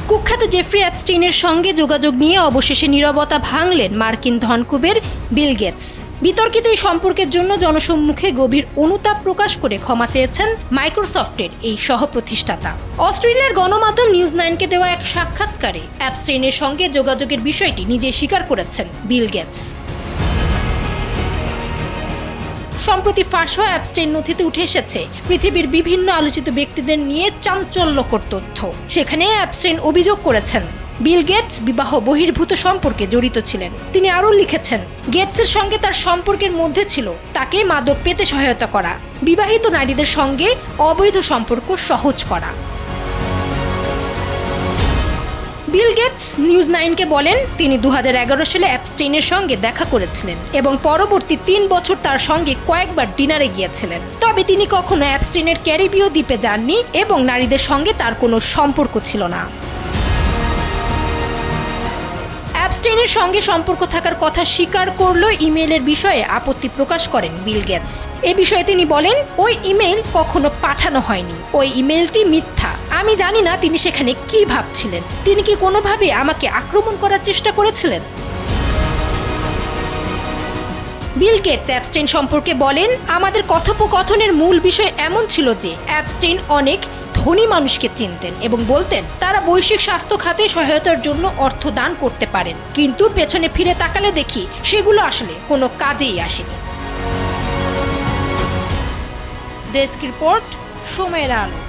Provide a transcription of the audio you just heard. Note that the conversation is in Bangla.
কুখ্যাত জেফ্রি অ্যাপস্টেইনের সঙ্গে যোগাযোগ নিয়ে অবশেষে নীরবতা ভাঙলেন মার্কিন ধনকুবের বিল গেটস। বিতর্কিত এই সম্পর্কের জন্য জনসম্মুখে গভীর অনুতাপ প্রকাশ করে ক্ষমা চেয়েছেন মাইক্রোসফটের এই সহপ্রতিষ্ঠাতা। অস্ট্রেলিয়ার গণমাধ্যম নিউজ 9কে দেওয়া এক সাক্ষাৎকারে অ্যাপস্টেইনের সঙ্গে যোগাযোগের বিষয়টি নিজে স্বীকার করেছেন বিল গেটস। সম্প্রতি ফাঁস হওয়া অ্যাপস্টেইন নথিতে উঠে এসেছে পৃথিবীর বিভিন্ন আলোচিত ব্যক্তিদের নিয়ে চাঞ্চল্যকর তথ্য। সেখানে অ্যাপস্টেইন অভিযোগ করেছেন বিল গেটস বিবাহ বহির্ভূত সম্পর্কে জড়িত ছিলেন। তিনি আরও লিখেছেন, গেটসের সঙ্গে তার সম্পর্কের মধ্যে ছিল তাকে মাদক পেতে সহায়তা করা, বিবাহিত নারীদের সঙ্গে অবৈধ সম্পর্ক সহজ করা। বিল গেটস নিউজ 9কে বলেন, তিনি 2011 সালে অ্যাপস্টেইনের সঙ্গে দেখা করেছিলেন এবং পরবর্তী 3 বছর তার সঙ্গে কয়েকবার ডিনারে গিয়েছিলেন। তবে তিনি কখনো অ্যাপস্টেইনের ক্যারিবীয় দ্বীপে যাননি এবং নারীদের সঙ্গে তার কোনো সম্পর্ক ছিল না। অ্যাপস্টেইনের সঙ্গে সম্পর্ক থাকার কথা স্বীকার করলেও ইমেইলের বিষয়ে আপত্তি প্রকাশ করেন বিল গেটস। এ বিষয়ে তিনি বলেন, ওই ইমেইল কখনো পাঠানো হয়নি, ওই ইমেইলটি মিথ্যা। আমি জানি না তিনি সেখানে কি ভাবছিলেন। তিনি কি কোনোভাবে আমাকে আক্রমণ করার চেষ্টা করেছিলেন? বিল গেটস অ্যাপস্টেইন সম্পর্কে বলেন, আমাদের কথোপকথনের মূল বিষয় এমন ছিল যে অ্যাপস্টেইন অনেক ধনী মানুষকে চিনতেন এবং বলতেন তারা বৈশ্বিক স্বাস্থ্য খাতে সহায়তার জন্য অর্থ দান করতে পারেন, কিন্তু পেছনে ফিরে তাকালে দেখি সেগুলো আসলে কোনো কাজেই আসেনি। ডেস্ক রিপোর্ট, সময়ের আলো।